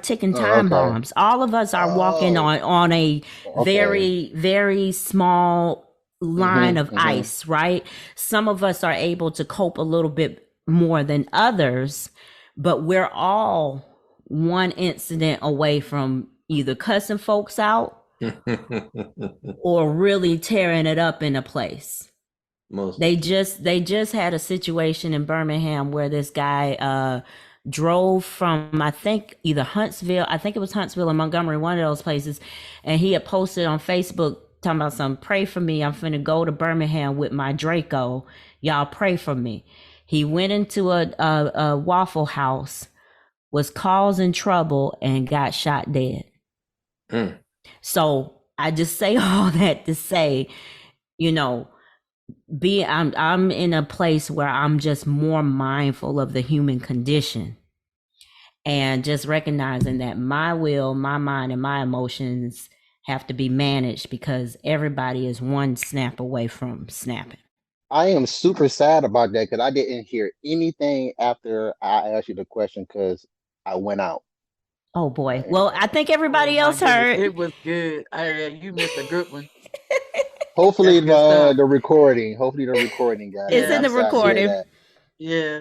ticking Oh, time okay. bombs. All of us are walking Oh, on a okay. very, very small line of Mm-hmm. ice, right? Some of us are able to cope a little bit more than others, but we're all one incident away from either cussing folks out Mm-hmm. or really tearing it up in a place. Most They just had a situation in Birmingham where this guy drove from, I think, either Huntsville, I think it was Huntsville or Montgomery, one of those places, and he had posted on Facebook talking about something. Pray for me. I'm finna go to Birmingham with my Draco. Y'all pray for me. He went into a Waffle House, was causing trouble, and got shot dead. mm. So I just say all that to say, you know, I'm in a place where I'm just more mindful of the human condition and just recognizing that my will, my mind, and my emotions have to be managed because everybody is one snap away from snapping. I am super sad about that because I didn't hear anything after I asked you the question because I went out. Oh boy. Like, Well, I think Oh everybody my else goodness, heard. it was good. You missed a good one. hopefully That's good stuff. hopefully the recording got it It's because in Yeah, I'm the sad to hear recording. that. yeah.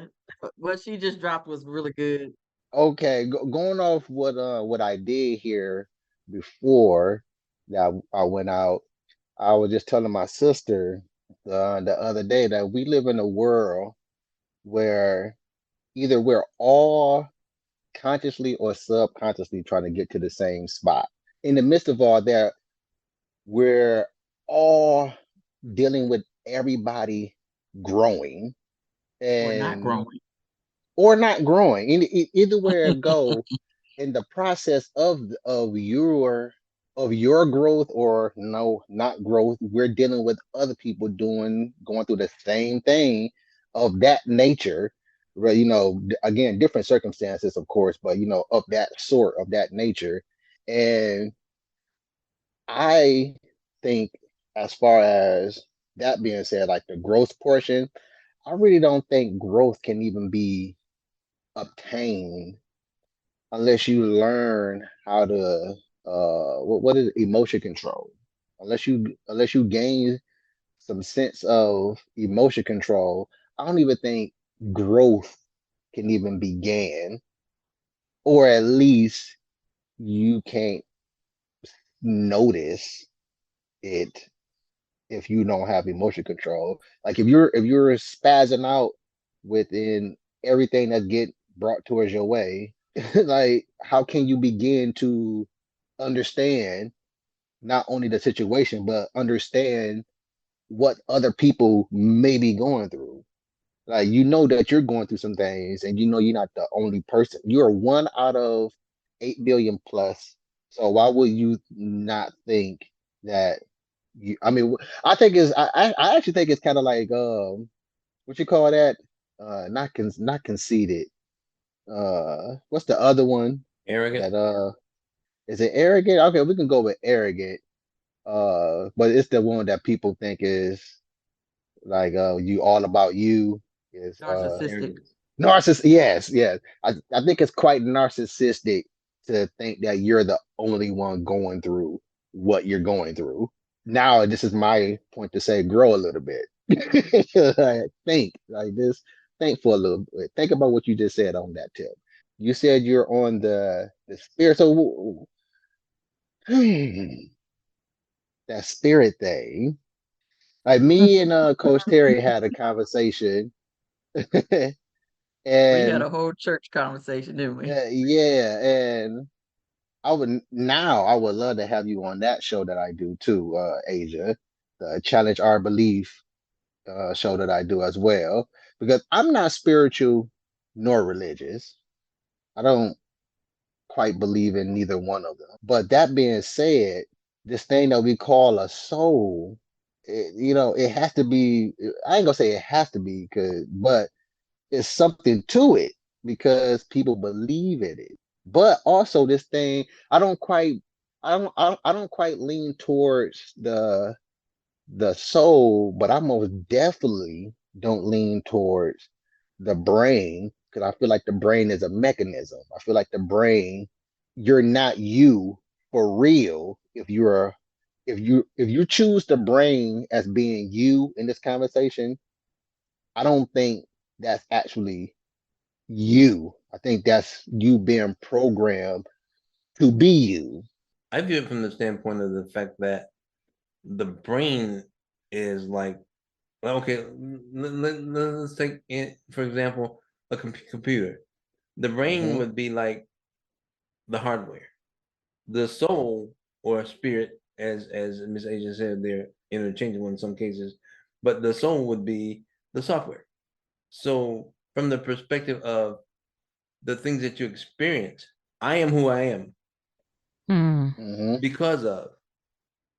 What she just dropped was really good. Okay, going off what I did here before that I went out, I was just telling my sister the other day that we live in a world where either we're all consciously or subconsciously trying to get to the same spot. In the midst of all that, we're all dealing with everybody growing Or not and growing. or not growing. Either way it go, in the process of your growth or no not growth, we're dealing with other people going through the same thing of that nature. Right, again, different circumstances, of course, but of that sort, of that nature. And I think, as far as that being said, like the growth portion, I really don't think growth can even be obtained unless you learn how to what is emotion control. Unless you gain some sense of emotion control, I don't even think growth can even begin, or at least you can't notice it if you don't have emotion control. Like if you're spazzing out within everything that get brought towards your way, like how can you begin to understand not only the situation but understand what other people may be going through? Like that you're going through some things, and you're not the only person. You're one out of 8 billion plus. So why would you not think that I mean, I think I actually think it's kind of like what you call that? Not conceited. What's the other one Arrogant. that is it arrogant? Okay, we can go with arrogant. But it's the one that people think is like you all about you is Narcissistic. Arrogance. narcissist. Yes, yes. I think it's quite narcissistic to think that you're the only one going through what you're going through. Now, this is my point to say, grow a little bit. Like, think like this. Think for a little bit. Think about what you just said on that tip. You said you're on the spirit. So that spirit thing. Like me and Coach Terry had a conversation, We had and a whole church conversation, didn't we? yeah, and I would love to have you on that show that I do too, Asia, the Challenge Our Belief show that I do as well, because I'm not spiritual nor religious. I don't quite believe in neither one of them. But that being said, this thing that we call a soul, it has to be. I ain't gonna say it has to be, but it's something to it because people believe in it. But also this thing, I don't quite lean towards the soul, but I most definitely don't lean towards the brain because I feel like the brain is a mechanism. I feel like the brain you're not you for real if you choose the brain as being you in this conversation. I don't think that's actually you. I think that's you being programmed to be you. I view it from the standpoint of the fact that the brain is like, okay, let's take it, for example, a computer. The brain Hmm. would be like the hardware. The soul or spirit, as Miss Asia said, they're interchangeable in some cases, but the soul would be the software. So, from the perspective of the things that you experience, I am who I am Mm. Hmm. because of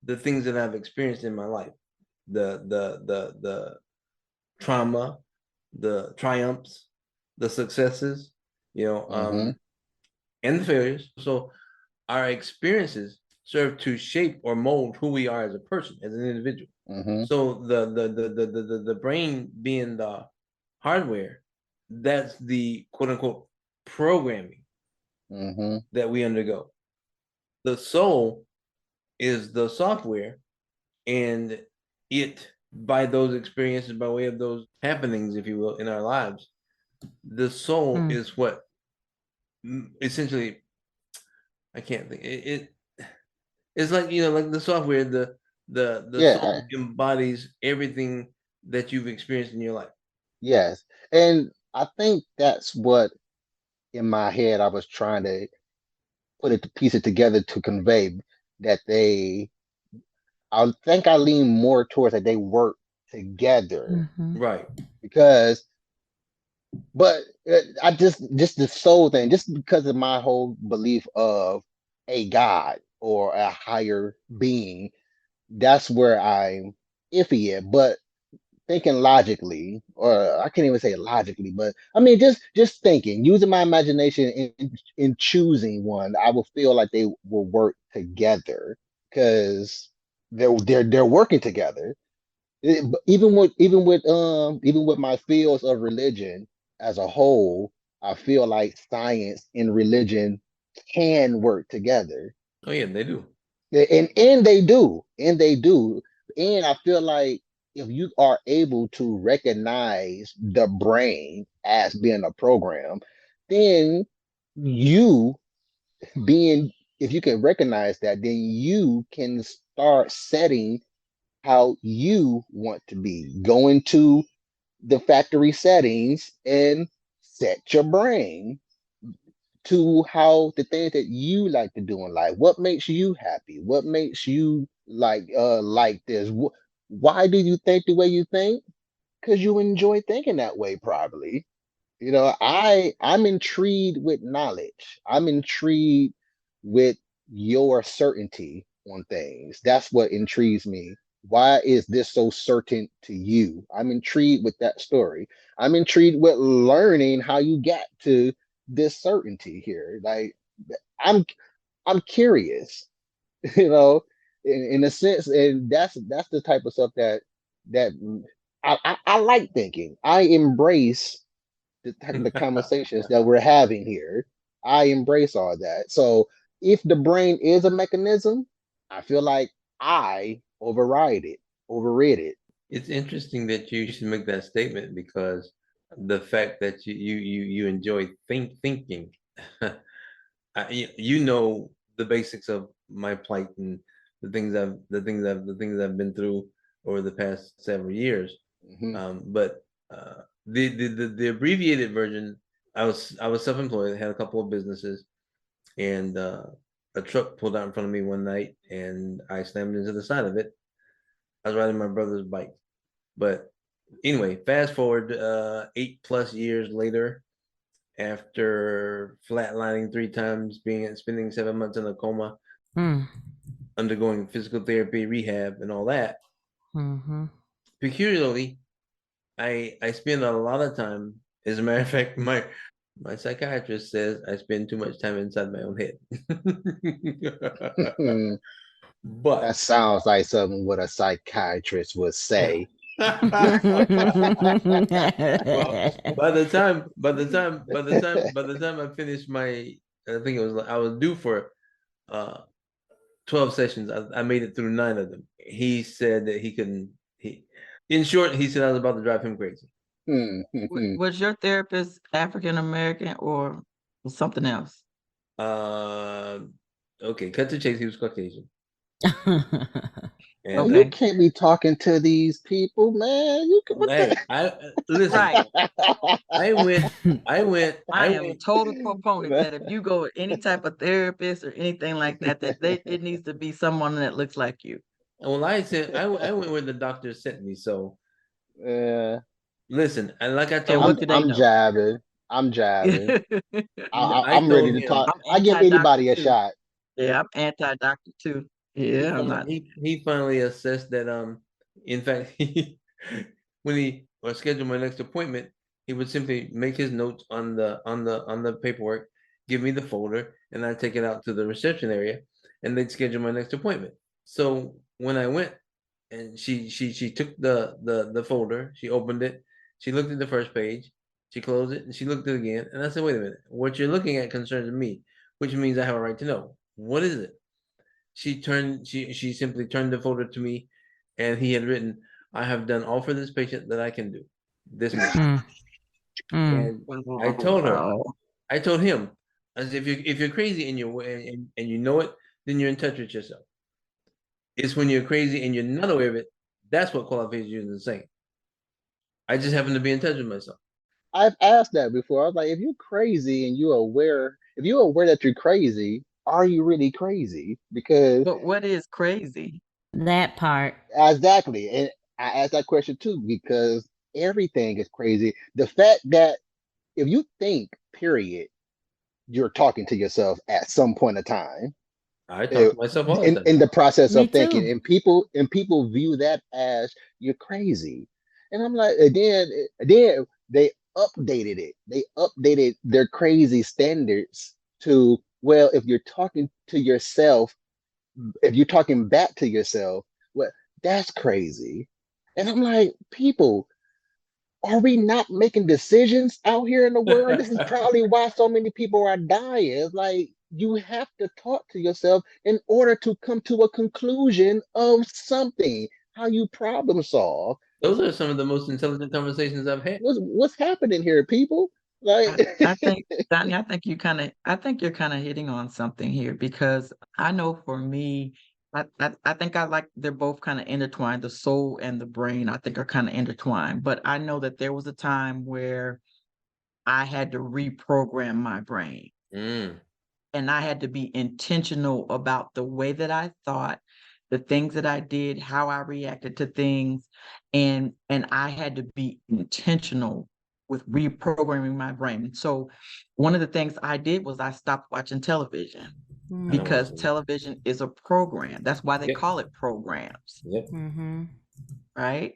the things that I've experienced in my life, the trauma, the triumphs, the successes, Hmm. and the failures. So our experiences serve to shape or mold who we are as a person, as an individual. Hmm. So the brain being the hardware, that's the quote unquote programming Hmm. that we undergo. The soul is the software, and it, by those experiences, by way of those happenings, if you will, in our lives, the soul Mm. is what essentially, I can't think it's like, like the software, the Yeah. soul embodies everything that you've experienced in your life. Yes. And I think that's what in my head I was trying to put it to piece it together to convey that I think I lean more towards that they work together Mm-hmm. Right. because but I just the soul thing, just because of my whole belief of a God or a higher being, that's where I'm iffy at. But thinking logically, or I can't even say logically, but I mean just thinking, using my imagination in choosing one, I will feel like they will work together because they're working together. Even with my fields of religion as a whole, I feel like science and religion can work together. Oh yeah, they do. And they do, and I feel like if you are able to recognize the brain as being a program, then you being if you can recognize that, then you can start setting how you want to be. Go into the factory settings and set your brain to how the things that you like to do in life. What makes you happy? What makes you like this? Why do you think the way you think? Because you enjoy thinking that way, probably. I'm intrigued with knowledge. I'm intrigued with your certainty on things. That's what intrigues me. Why is this so certain to you? I'm intrigued with that story. I'm intrigued with learning how you got to this certainty here. Like I'm I'm curious, you know, in a sense, and that's the type of stuff that I like thinking. I embrace the conversations that we're having here. I embrace all that. So if the brain is a mechanism, I feel like I override it. It's interesting that you should make that statement because the fact that you enjoy thinking, you know the basics of my plight and the things I've been through over the past several years. Hmm. But the abbreviated version, I was self-employed, had a couple of businesses, and a truck pulled out in front of me one night, and I slammed into the side of it. I was riding my brother's bike, but anyway, fast forward 8+ years later, after flatlining 3 times, spending 7 months in a coma, Mm. undergoing physical therapy, rehab, and all that. Mm-hmm. Peculiarly, I spend a lot of time. As a matter of fact, my psychiatrist says I spend too much time inside my own head. That But sounds like something what a psychiatrist would say. well, by the time I finish I think it was I was due for 12 sessions. I made it through 9 of them. He said that he couldn't. In short, he said I was about to drive him crazy. Was your therapist African American or something else? Okay, cut to chase. He was Caucasian, Man, and you Okay. can't be talking to these people, man. You can what hey, I listen. Right. I went. I I am went. total proponent the that if you go with any type of therapist or anything like that, it needs to be someone that looks like you. Well, I said I went where the doctor sent me. So yeah. listen, and like I And told what him, do they I'm know? jabbing. I'm jabbing. I I'm ready told to him. talk. I'm I give anti-doctor anybody a too. shot. Yeah, I'm anti-doctor too. Yeah, I'm not. He finally assessed that in fact when he or scheduled my next appointment, he would simply make his notes on the paperwork, give me the folder, and I'd take it out to the reception area, and they'd schedule my next appointment. So when I went, and she took the folder, she opened it, she looked at the first page, she closed it, and she looked at it again, and I said, "Wait a minute, what you're looking at concerns me, which means I have a right to know. What is it?" She simply turned the folder to me, and he had written, "I have done all for this patient that I can do. Dismiss." Mm, mm. And I told her, Wow. I told him, as if you're crazy and and you know it, then you're in touch with yourself. It's when you're crazy and you're not aware of it, that's what qualifies you as insane. I just happen to be in touch with myself. I've asked that before. I was like, if you're crazy and if you're aware that you're crazy, are you really crazy? Because But what is crazy? That part. exactly, and I asked that question too because everything is crazy. The fact that if you think, period, you're talking to yourself at some point in time I talk to myself all the time. in the process Me of thinking, too. and people view that as you're crazy. And I'm like, and then they updated it. They updated their crazy standards to, well, if you're talking to yourself, if you're talking back to yourself, well, that's crazy. And I'm like, people, are we not making decisions out here in the world? This is probably why so many people are dying. It's like you have to talk to yourself in order to come to a conclusion of something, how you problem solve. Those are some of the most intelligent conversations I've had. What's happening here, people? Like, I think, Donnie, I think you're kind of hitting on something here because I know for me, I think I like they're both kind of intertwined. The soul and the brain, I think, are kind of intertwined. But I know that there was a time where I had to reprogram my brain Mm. and I had to be intentional about the way that I thought, the things that I did, how I reacted to things, and I had to be intentional with reprogramming my brain. So one of the things I did was I stopped watching television I don't Mm. want because to. television is a program. That's why they Yep. call it programs, Yep. Mm-hmm. right?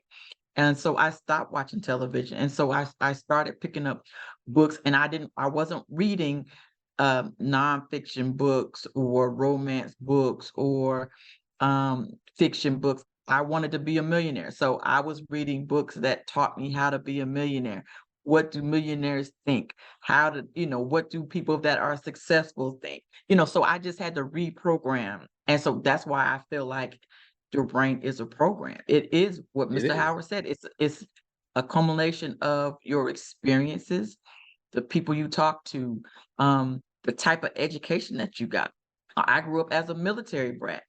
And so I stopped watching television. And so I started picking up books and I wasn't reading nonfiction books or romance books or fiction books. I wanted to be a millionaire. So I was reading books that taught me how to be a millionaire. What do millionaires think? How to, what do people that are successful think? So I just had to reprogram. And so that's why I feel like your brain is a program. It is what It Mr. is. Howard said. It's a culmination of your experiences, the people you talk to, the type of education that you got. I grew up as a military brat.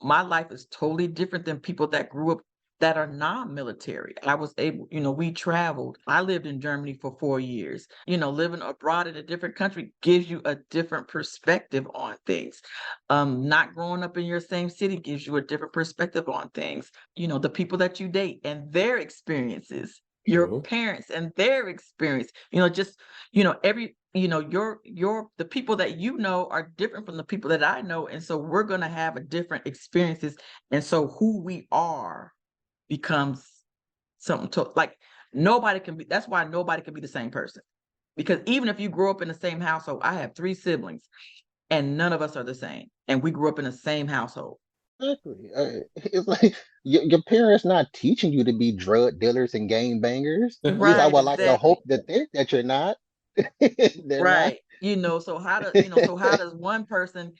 My life is totally different than people that grew up that are non-military. I was able, we traveled. I lived in Germany for 4 years. Living abroad in a different country gives you a different perspective on things. Not growing up in your same city gives you a different perspective on things. The people that you date and their experiences, your True. parents and their experience, just, every, the people that are different from the people that I know. And so we're going to have a different experiences. And so who we are becomes something to like nobody can be. That's why nobody can be the same person. Because even if you grow up in the same household, I have 3 siblings and none of us are the same. And we grew up in the same household. exactly. It's like your parents not teaching you to be drug dealers and gang bangers. At least I Right, would like to exactly. hope that that you're not. They're not. Right. So how does one person